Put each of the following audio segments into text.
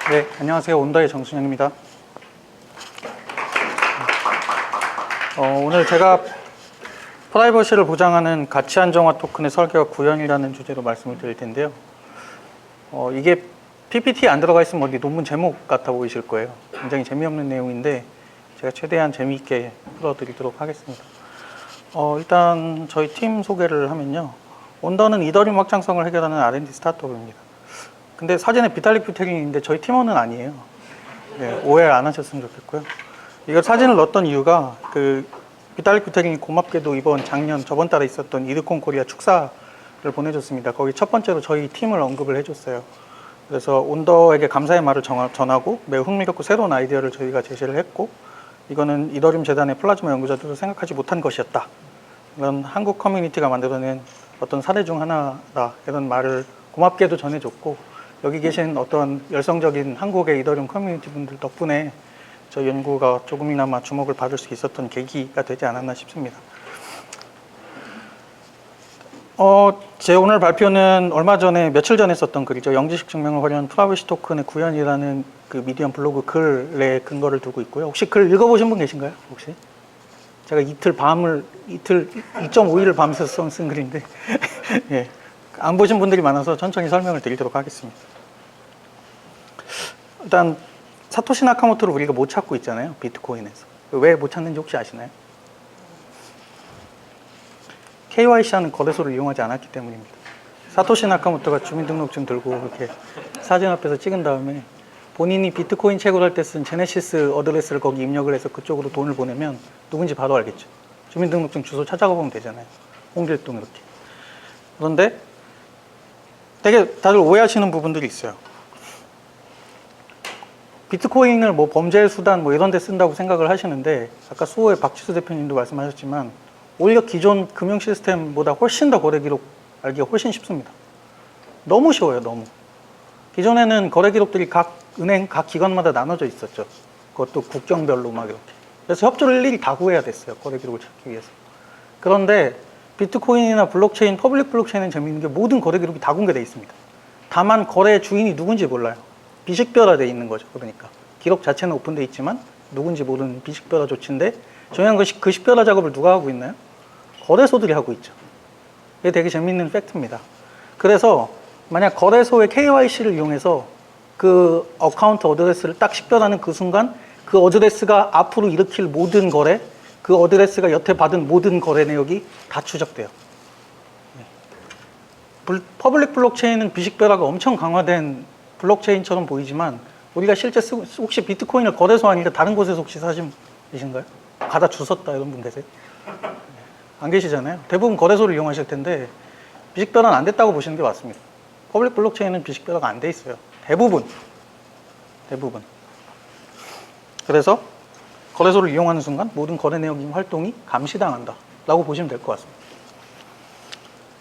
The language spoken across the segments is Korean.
네, 안녕하세요. 온더의 정순영입니다. 오늘 제가 프라이버시를 보장하는 가치 안정화 토큰의 설계와 구현이라는 주제로 말씀을 드릴 텐데요. 이게 PPT에 안 들어가 있으면 어디 논문 제목 같아 보이실 거예요. 굉장히 재미없는 내용인데 제가 최대한 재미있게 풀어드리도록 하겠습니다. 일단 저희 팀 소개를 하면요. 온더는 이더리움 확장성을 해결하는 R&D 스타트업입니다. 근데 사진에 비탈릭 뷰테린인데 저희 팀원은 아니에요. 네, 오해 안 하셨으면 좋겠고요. 이거 사진을 넣었던 이유가 비탈릭 뷰테린이 고맙게도 저번 달에 있었던 이드콘 코리아 축사를 보내줬습니다. 거기 첫 번째로 저희 팀을 언급을 해줬어요. 그래서 온더에게 감사의 말을 전하고 매우 흥미롭고 새로운 아이디어를 저희가 제시를 했고, 이거는 이더리움 재단의 플라즈마 연구자들도 생각하지 못한 것이었다. 이런 한국 커뮤니티가 만들어낸 어떤 사례 중 하나다. 이런 말을 고맙게도 전해줬고, 여기 계신 어떤 열성적인 한국의 이더리움 커뮤니티 분들 덕분에 저희 연구가 조금이나마 주목을 받을 수 있었던 계기가 되지 않았나 싶습니다. 제 오늘 발표는 얼마 전에, 며칠 전에 썼던 글이죠. 영지식 증명을 활용한 프라이버시 토큰의 구현이라는 그 미디엄 블로그 글에 근거를 두고 있고요. 혹시 글 읽어보신 분 계신가요? 혹시? 제가 2.5일을 밤새서 쓴 글인데 예, 안 보신 분들이 많아서 천천히 설명을 드리도록 하겠습니다. 일단 사토시 나카모토를 우리가 못 찾고 있잖아요. 비트코인에서. 왜 못 찾는지 혹시 아시나요? KYC하는 거래소를 이용하지 않았기 때문입니다. 사토시 나카모토가 주민등록증 들고 이렇게 사진 앞에서 찍은 다음에 본인이 비트코인 채굴할 때 쓴 제네시스 어드레스를 거기 입력을 해서 그쪽으로 돈을 보내면 누군지 바로 알겠죠. 주민등록증 주소 찾아가 보면 되잖아요. 홍길동 이렇게. 그런데 되게 다들 오해하시는 부분들이 있어요. 비트코인을 범죄 수단 이런 데 쓴다고 생각을 하시는데, 아까 수호의 박지수 대표님도 말씀하셨지만 오히려 기존 금융 시스템보다 훨씬 더 거래 기록 알기가 훨씬 쉽습니다. 너무 쉬워요, 너무. 기존에는 거래 기록들이 각 은행, 각 기관마다 나눠져 있었죠. 그것도 국경별로 막 이렇게. 그래서 협조를 일일이 다 구해야 됐어요, 거래 기록을 찾기 위해서. 그런데 비트코인이나 블록체인, 퍼블릭 블록체인은 재미있는 게 모든 거래 기록이 다 공개되어 있습니다. 다만 거래 주인이 누군지 몰라요. 비식별화되어 있는 거죠. 그러니까 기록 자체는 오픈되어 있지만 누군지 모르는 비식별화 조치인데, 중요한 것이 그 식별화 작업을 누가 하고 있나요? 거래소들이 하고 있죠. 이게 되게 재밌는 팩트입니다. 그래서 만약 거래소의 KYC를 이용해서 그 어카운트 어드레스를 딱 식별하는 그 순간 그 어드레스가 앞으로 일으킬 모든 거래, 그 어드레스가 여태 받은 모든 거래 내역이 다 추적돼요. 퍼블릭 블록체인은 비식별화가 엄청 강화된 블록체인처럼 보이지만, 우리가 실제 혹시 비트코인을 거래소 아니라 다른 곳에서 혹시 사신 계신가요? 가다 주웠다 이런 분 계세요? 안 계시잖아요. 대부분 거래소를 이용하실 텐데 비식별화는 안 됐다고 보시는 게 맞습니다. 퍼블릭 블록체인은 비식별화가 안 돼 있어요. 대부분. 그래서 거래소를 이용하는 순간 모든 거래 내역 활동이 감시당한다 라고 보시면 될 것 같습니다.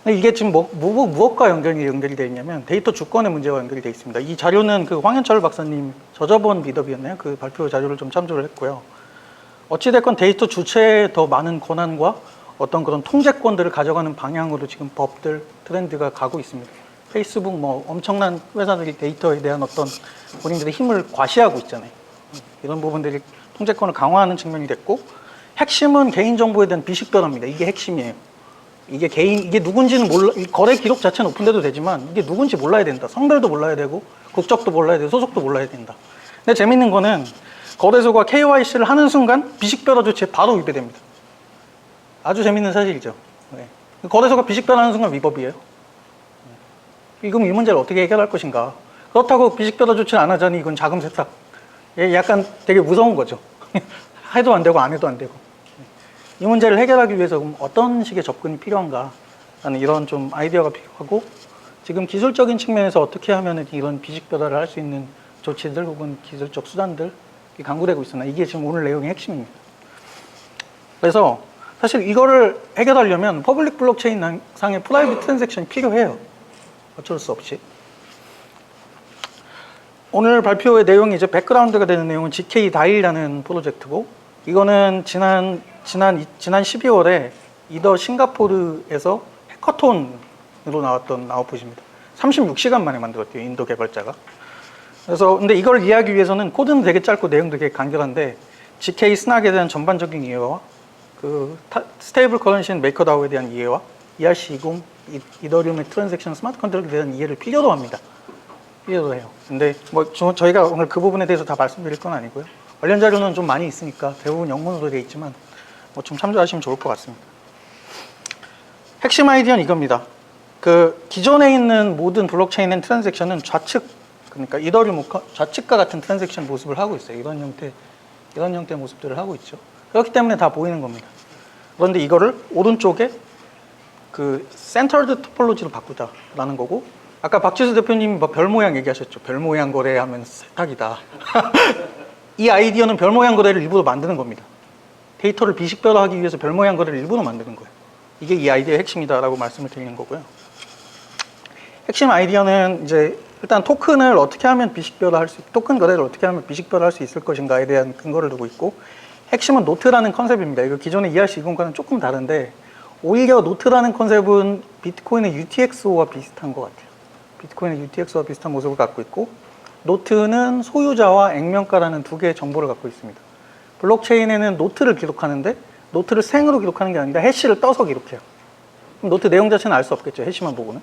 이게 지금 무엇과 연결이 되어 있냐면 데이터 주권의 문제와 연결이 되어 있습니다. 이 자료는 그 황현철 박사님 저저번 미더비였나요? 그 발표 자료를 좀 참조를 했고요. 어찌됐건 데이터 주체에 더 많은 권한과 어떤 그런 통제권들을 가져가는 방향으로 지금 법들, 트렌드가 가고 있습니다. 페이스북 엄청난 회사들이 데이터에 대한 어떤 본인들의 힘을 과시하고 있잖아요. 이런 부분들이 통제권을 강화하는 측면이 됐고, 핵심은 개인정보에 대한 비식별화입니다. 이게 핵심이에요. 이게 누군지는 몰라, 거래 기록 자체는 오픈돼도 되지만 이게 누군지 몰라야 된다. 성별도 몰라야 되고, 국적도 몰라야 되고, 소속도 몰라야 된다. 근데 재밌는 거는 거래소가 KYC를 하는 순간 비식별화 조치에 바로 위배됩니다. 아주 재밌는 사실이죠. 네. 거래소가 비식별화하는 순간 위법이에요. 그럼 이 문제를 어떻게 해결할 것인가. 그렇다고 비식별화 조치를 안 하자니 이건 자금 세탁. 약간 되게 무서운 거죠. 해도 안 되고 안 해도 안 되고. 이 문제를 해결하기 위해서 그럼 어떤 식의 접근이 필요한가 라는 이런 좀 아이디어가 필요하고, 지금 기술적인 측면에서 어떻게 하면 이런 비식별화를 할 수 있는 조치들 혹은 기술적 수단들이 강구되고 있으나, 이게 지금 오늘 내용의 핵심입니다. 그래서 사실 이거를 해결하려면 퍼블릭 블록체인 상의 프라이빗 트랜잭션이 필요해요. 어쩔 수 없이. 오늘 발표의 내용이 이제 백그라운드가 되는 내용은 GK 다일이라는 프로젝트고, 이거는 지난 12월에 이더 싱가포르에서 해커톤으로 나왔던 아웃풋입니다. 36시간 만에 만들었대요, 인도 개발자가. 그래서 근데 이걸 이해하기 위해서는 코드는 되게 짧고 내용도 되게 간결한데 GK 스낙에 대한 전반적인 이해와 그 스테이블 커런시 메이커다오에 대한 이해와 ERC20 이더리움의 트랜잭션 스마트 컨트롤에 대한 이해를 필요로 합니다. 필요로 해요. 근데 뭐 저희가 오늘 그 부분에 대해서 다 말씀드릴 건 아니고요. 관련 자료는 좀 많이 있으니까 대부분 영문으로 되어 있지만 뭐 좀 참조하시면 좋을 것 같습니다. 핵심 아이디어는 이겁니다. 그 기존에 있는 모든 블록체인 앤 트랜잭션은 좌측, 그러니까 이더리움 좌측과 같은 트랜잭션 모습을 하고 있어요. 이런 형태의 모습들을 하고 있죠. 그렇기 때문에 다 보이는 겁니다. 그런데 이거를 오른쪽에 그 센터드 토폴로지로 바꾸자라는 거고, 아까 박지수 대표님이 뭐 별 모양 얘기하셨죠. 별 모양 거래하면 세탁이다. 이 아이디어는 별 모양 거래를 일부러 만드는 겁니다. 데이터를 비식별화하기 위해서 별 모양 거래를 일부러 만드는 거예요. 이게 이 아이디어의 핵심이다라고 말씀을 드리는 거고요. 핵심 아이디어는 이제 일단 토큰을 어떻게 하면 비식별화할 수, 토큰 거래를 어떻게 하면 비식별화할 수 있을 것인가에 대한 근거를 두고 있고, 핵심은 노트라는 컨셉입니다. 이거 기존의 ERC20과는 조금 다른데 오히려 노트라는 컨셉은 비트코인의 UTXO와 비슷한 것 같아요. 비트코인의 UTXO와 비슷한 모습을 갖고 있고, 노트는 소유자와 액면가라는 두 개의 정보를 갖고 있습니다. 블록체인에는 노트를 기록하는데 노트를 생으로 기록하는 게 아니라 해시를 떠서 기록해요. 그럼 노트 내용 자체는 알 수 없겠죠. 해시만 보고는.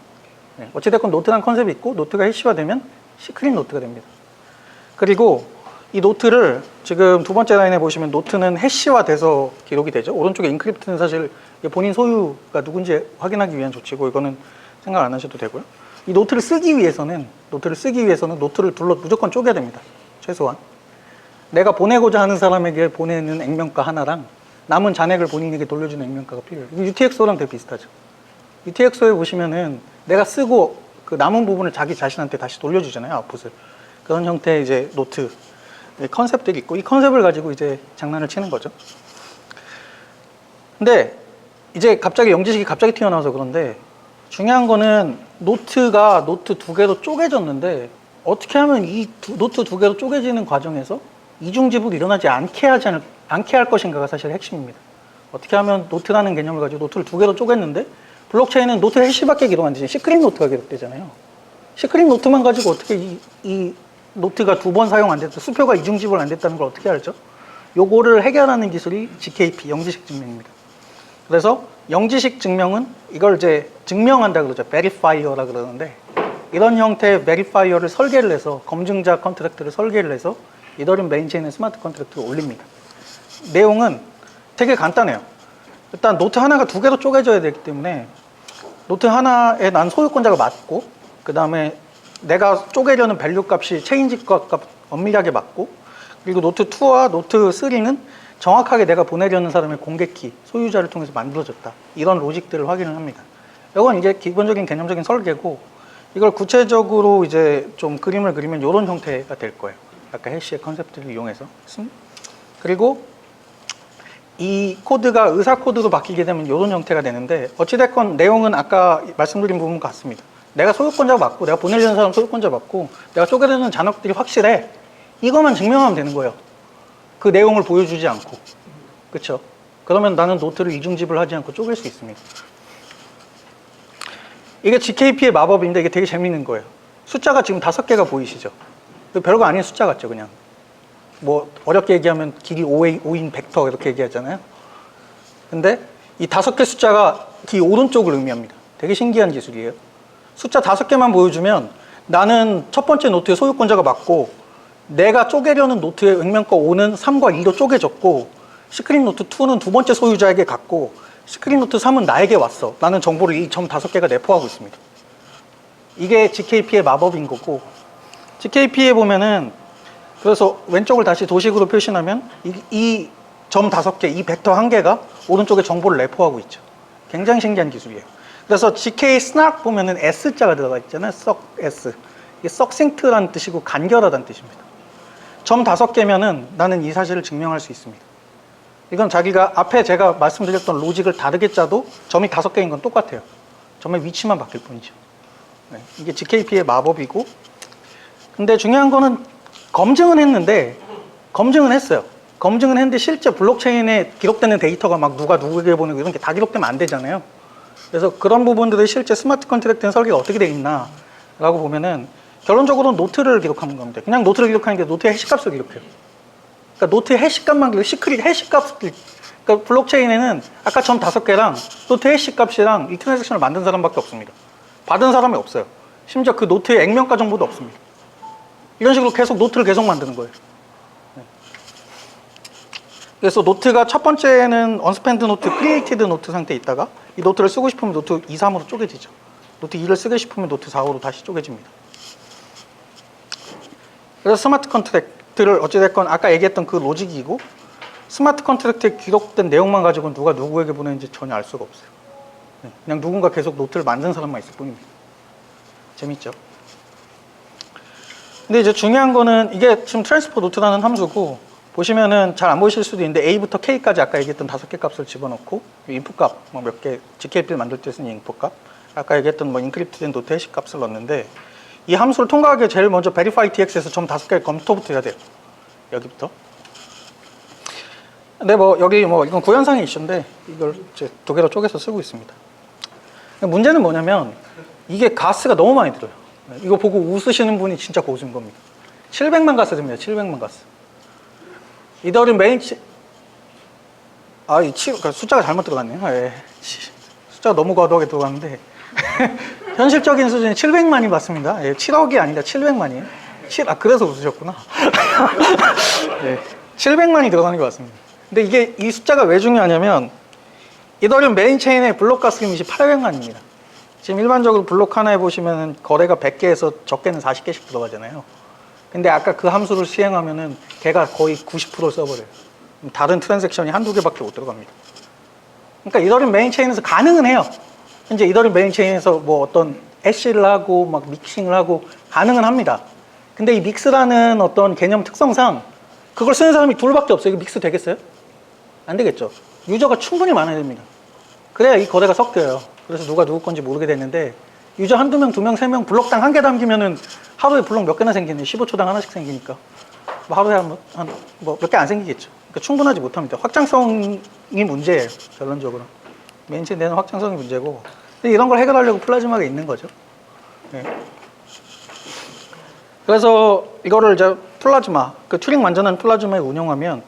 네. 어찌됐건 노트라는 컨셉이 있고 노트가 해시화되면 시크릿 노트가 됩니다. 그리고 이 노트를 지금 두 번째 라인에 보시면 노트는 해시화돼서 기록이 되죠. 오른쪽에 인크립트는 사실 본인 소유가 누군지 확인하기 위한 조치고 이거는 생각 안 하셔도 되고요. 이 노트를 쓰기 위해서는 노트를 둘러 무조건 쪼개야 됩니다. 최소한. 내가 보내고자 하는 사람에게 보내는 액면가 하나랑 남은 잔액을 본인에게 돌려주는 액면가가 필요해요. UTXO랑 되게 비슷하죠. UTXO에 보시면은 내가 쓰고 그 남은 부분을 자기 자신한테 다시 돌려주잖아요. 아웃풋을. 그런 형태의 이제 노트 컨셉들이 있고 이 컨셉을 가지고 이제 장난을 치는 거죠. 근데 이제 갑자기 영지식이 갑자기 튀어나와서 그런데 중요한 거는 노트가 노트 두 개로 쪼개졌는데 어떻게 하면 이 노트 두 개로 쪼개지는 과정에서 이중지불이 일어나지 않게 할 것인가가 사실 핵심입니다. 어떻게 하면 노트라는 개념을 가지고 노트를 두 개로 쪼갰는데 블록체인은 노트 해시밖에 기록 안 되지 시크릿 노트가 기록되잖아요. 시크릿 노트만 가지고 어떻게 이 노트가 두 번 사용 안 됐다, 수표가 이중지불 안 됐다는 걸 어떻게 알죠? 요거를 해결하는 기술이 GKP, 영지식 증명입니다. 그래서 영지식 증명은 이걸 이제 증명한다 그러죠. 베리파이어라 그러는데 이런 형태의 베리파이어를 설계를 해서 검증자 컨트랙트를 설계를 해서 이더리움 메인체인의 스마트 컨트랙트를 올립니다. 내용은 되게 간단해요. 일단 노트 하나가 두 개로 쪼개져야 되기 때문에 노트 하나에 난 소유권자가 맞고 그 다음에 내가 쪼개려는 밸류 값이 체인지 값 엄밀하게 맞고 그리고 노트 2와 노트 3는 정확하게 내가 보내려는 사람의 공개키, 소유자를 통해서 만들어졌다. 이런 로직들을 확인을 합니다. 이건 이제 기본적인 개념적인 설계고 이걸 구체적으로 이제 좀 그림을 그리면 이런 형태가 될 거예요. 아까 해시의 컨셉트를 이용해서. 그리고 이 코드가 의사 코드로 바뀌게 되면 이런 형태가 되는데 어찌됐건 내용은 아까 말씀드린 부분 같습니다. 내가 소유권자 맞고 내가 보내려는 사람 소유권자 맞고 내가 쪼개려는 잔액들이 확실해. 이것만 증명하면 되는 거예요. 그 내용을 보여주지 않고. 그렇죠? 그러면 나는 노트를 이중지불하지 않고 쪼갤 수 있습니다. 이게 GKP의 마법인데 이게 되게 재밌는 거예요. 숫자가 지금 5개가 보이시죠? 별거 아닌 숫자 같죠, 그냥. 뭐 어렵게 얘기하면 길이 5인 벡터 이렇게 얘기하잖아요. 근데 이 5개 숫자가 이 오른쪽을 의미합니다. 되게 신기한 기술이에요. 숫자 5개만 보여주면 나는 첫 번째 노트의 소유권자가 맞고 내가 쪼개려는 노트의 액면가 5는 3과 2로 쪼개졌고 시크릿 노트 2는 두 번째 소유자에게 갔고 시크릿 노트 3은 나에게 왔어. 라는 정보를 이 점 5개가 내포하고 있습니다. 이게 GKP의 마법인 거고 GKP에 보면은 그래서 왼쪽을 다시 도식으로 표시하면 이 점 5개, 이 벡터 1개가 오른쪽에 정보를 내포하고 있죠. 굉장히 신기한 기술이에요. 그래서 GK snark 보면은 S자가 들어가 있잖아요. 썩 S. 이게 succinct라는 뜻이고 간결하다는 뜻입니다. 점 5개면은 나는 이 사실을 증명할 수 있습니다. 이건 자기가 앞에 제가 말씀드렸던 로직을 다르게 짜도 점이 5개인 건 똑같아요. 점의 위치만 바뀔 뿐이죠. 네, 이게 GKP의 마법이고 근데 중요한 거는 검증은 했어요. 검증은 했는데 실제 블록체인에 기록되는 데이터가 막 누가 누구에게 보내고 이런 게 다 기록되면 안 되잖아요. 그래서 그런 부분들이 실제 스마트 컨트랙트는 설계가 어떻게 되어 있나 라고 보면은 결론적으로는 노트를 기록하는 겁니다. 그냥 노트를 기록하는 게 노트의 해시값을 기록해요. 그러니까 노트의 해시값만 기록, 시크릿 해시값을 그러니까 블록체인에는 아까 점 5개랑 노트 해시값이랑 이 트랜잭션을 만든 사람밖에 없습니다. 받은 사람이 없어요. 심지어 그 노트의 액면가 정보도 없습니다. 이런 식으로 계속 노트를 계속 만드는 거예요. 그래서 노트가 첫 번째는 언스펜드 노트, 크리에이티드 노트 상태에 있다가 이 노트를 쓰고 싶으면 노트 2, 3으로 쪼개지죠. 노트 2를 쓰고 싶으면 노트 4, 5로 다시 쪼개집니다. 그래서 스마트 컨트랙트를 어찌됐건 아까 얘기했던 그 로직이고 스마트 컨트랙트에 기록된 내용만 가지고 누가 누구에게 보내는지 전혀 알 수가 없어요. 그냥 누군가 계속 노트를 만든 사람만 있을 뿐입니다. 재밌죠? 근데 이제 중요한 거는 이게 지금 트랜스퍼 노트라는 함수고 보시면은 잘 안 보이실 수도 있는데 A부터 K까지 아까 얘기했던 5개 값을 집어넣고 인풋 값, 뭐 몇 개, GKP를 만들 때 쓰는 인풋 값 아까 얘기했던 뭐 인크립트된 노트 해시 값을 넣는데 이 함수를 통과하기 위해 제일 먼저 verify tx에서 점 5개 검토부터 해야 돼요. 여기부터. 근데 뭐 여기 뭐 이건 구현상의 이슈인데 이걸 이제 2개로 쪼개서 쓰고 있습니다. 문제는 뭐냐면 이게 가스가 너무 많이 들어요. 이거 보고 웃으시는 분이 진짜 고수인 겁니다. 700만 가스 듭니다. 700만 가스. 이더리움 메인 그러니까 숫자가 잘못 들어갔네요. 예. 숫자가 너무 과도하게 들어갔는데 현실적인 수준이 700만이 맞습니다. 예, 7억이 아니라 700만이에요. 그래서 웃으셨구나. 예, 700만이 들어가는 게 맞습니다. 근데 이게 이 숫자가 왜 중요하냐면 이더리움 메인 체인의 블록 가스 리밋이 800만입니다. 지금 일반적으로 블록 하나에 보시면 거래가 100개에서 적게는 40개씩 들어가잖아요. 근데 아까 그 함수를 시행하면은 걔가 거의 90% 써버려요. 다른 트랜잭션이 한두 개밖에 못 들어갑니다. 그러니까 이더리움 메인 체인에서 가능은 해요. 현재 이더리움 메인 체인에서 뭐 어떤 해시를 하고 막 믹싱을 하고 가능은 합니다. 근데 이 믹스라는 어떤 개념 특성상 그걸 쓰는 사람이 둘밖에 없어요. 이거 믹스 되겠어요? 안 되겠죠. 유저가 충분히 많아야 됩니다. 그래야 이 거래가 섞여요. 그래서 누가 누구 건지 모르게 됐는데 유저 한두 명, 2명, 3명 블록당 1개 담기면은 하루에 블록 몇 개나 생기네. 15초당 하나씩 생기니까. 뭐 하루에 몇 개 안 생기겠죠. 그러니까 충분하지 못합니다. 확장성이 문제예요. 결론적으로. 메인 체인 내는 확장성이 문제고. 근데 이런 걸 해결하려고 플라즈마가 있는 거죠. 네. 그래서 이거를 이제 플라즈마, 그 튜링 완전한 플라즈마에 운영하면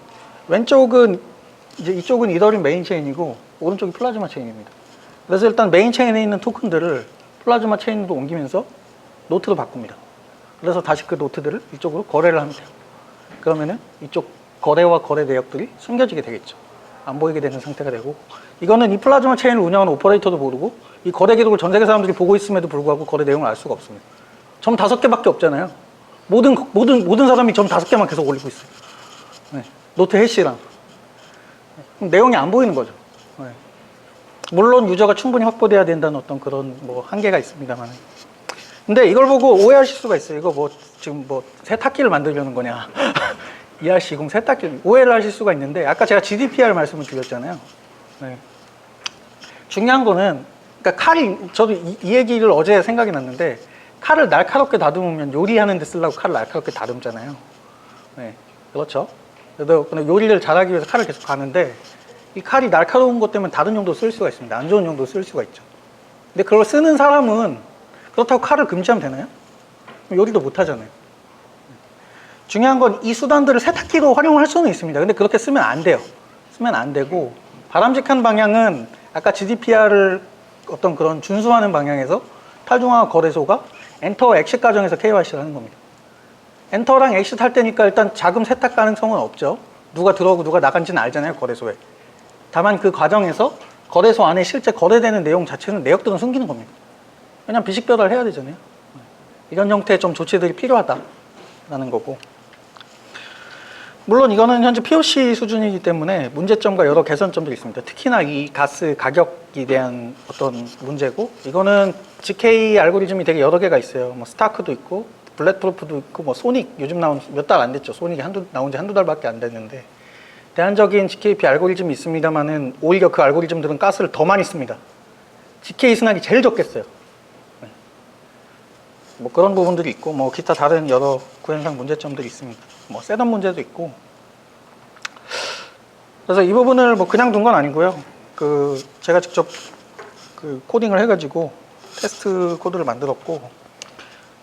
왼쪽은 이제 이쪽은 이더리움 메인 체인이고 오른쪽이 플라즈마 체인입니다. 그래서 일단 메인 체인에 있는 토큰들을 플라즈마 체인으로 옮기면서 노트로 바꿉니다. 그래서 다시 그 노트들을 이쪽으로 거래를 합니다. 그러면은 이쪽 거래와 거래 내역들이 숨겨지게 되겠죠. 안 보이게 되는 상태가 되고 이거는 이 플라즈마 체인을 운영하는 오퍼레이터도 모르고 이 거래 기록을 전 세계 사람들이 보고 있음에도 불구하고 거래 내용을 알 수가 없습니다. 점 5개밖에 없잖아요. 모든 사람이 점 5개만 계속 올리고 있어요. 네. 노트 해시랑. 내용이 안 보이는 거죠. 네. 물론 유저가 충분히 확보돼야 된다는 어떤 그런 뭐 한계가 있습니다만. 근데 이걸 보고 오해하실 수가 있어요. 이거 뭐 지금 뭐 세탁기를 만들려는 거냐. ERC20 세탁기 오해를 하실 수가 있는데 아까 제가 GDPR 말씀을 드렸잖아요. 네. 중요한 거는 그러니까 저도 이 얘기를 어제 생각이 났는데 칼을 날카롭게 다듬으면 요리하는 데 쓰려고 칼을 날카롭게 다듬잖아요. 네. 그렇죠. 그래도 요리를 잘하기 위해서 칼을 계속 가는데 이 칼이 날카로운 것 때문에 다른 용도로 쓸 수가 있습니다. 안 좋은 용도로 쓸 수가 있죠. 근데 그걸 쓰는 사람은 그렇다고 칼을 금지하면 되나요? 요리도 못 하잖아요. 중요한 건 이 수단들을 세탁기로 활용할 수는 있습니다. 근데 그렇게 쓰면 안 돼요. 쓰면 안 되고 바람직한 방향은 아까 GDPR을 어떤 그런 준수하는 방향에서 탈중앙화 거래소가 엔터 엑싯 과정에서 KYC를 하는 겁니다. 엔터랑 엑싯 할 때니까 일단 자금 세탁 가능성은 없죠. 누가 들어오고 누가 나간지는 알잖아요, 거래소에. 다만 그 과정에서 거래소 안에 실제 거래되는 내용 자체는 내역들은 숨기는 겁니다. 그냥 비식 배달을 해야 되잖아요. 이런 형태의 좀 조치들이 필요하다라는 거고. 물론 이거는 현재 POC 수준이기 때문에 문제점과 여러 개선점들이 있습니다. 특히나 이 가스 가격에 대한 어떤 문제고, 이거는 GK 알고리즘이 되게 여러 개가 있어요. 뭐 스타크도 있고, 블랙프루프도 있고, 뭐 소닉 요즘 나온 몇 달 안 됐죠. 소닉이 나온 지 한두 달밖에 안 됐는데 대안적인 GKP 알고리즘이 있습니다만은 오히려 그 알고리즘들은 가스를 더 많이 씁니다. GK 순환이 제일 적겠어요. 네. 뭐 그런 부분들이 있고, 뭐 기타 다른 여러 구현상 문제점들이 있습니다. 뭐 셋업 문제도 있고. 그래서 이 부분을 뭐 그냥 둔 건 아니고요. 제가 직접 코딩을 해가지고 테스트 코드를 만들었고,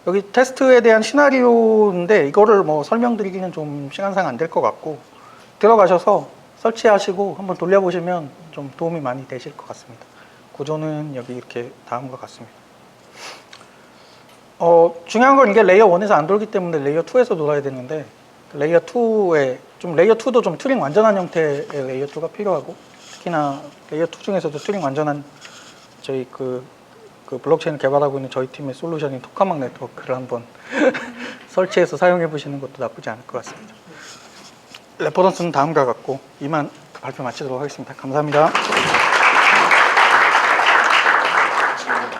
여기 테스트에 대한 시나리오인데 이거를 뭐 설명드리기는 좀 시간상 안 될 것 같고 들어가셔서 설치하시고 한번 돌려보시면 좀 도움이 많이 되실 것 같습니다. 구조는 여기 이렇게 다음과 같습니다. 중요한 건 이게 레이어 1에서 안 돌기 때문에 레이어 2에서 돌아야 되는데 레이어 2에 좀 레이어 2도 좀 튜링 완전한 형태의 레이어 2가 필요하고 특히나 레이어 2 중에서도 튜링 완전한 저희 그 블록체인을 개발하고 있는 저희 팀의 솔루션인 토카막 네트워크를 한번 설치해서 사용해 보시는 것도 나쁘지 않을 것 같습니다. 레퍼런스는 다음과 같고 이만 발표 마치도록 하겠습니다. 감사합니다.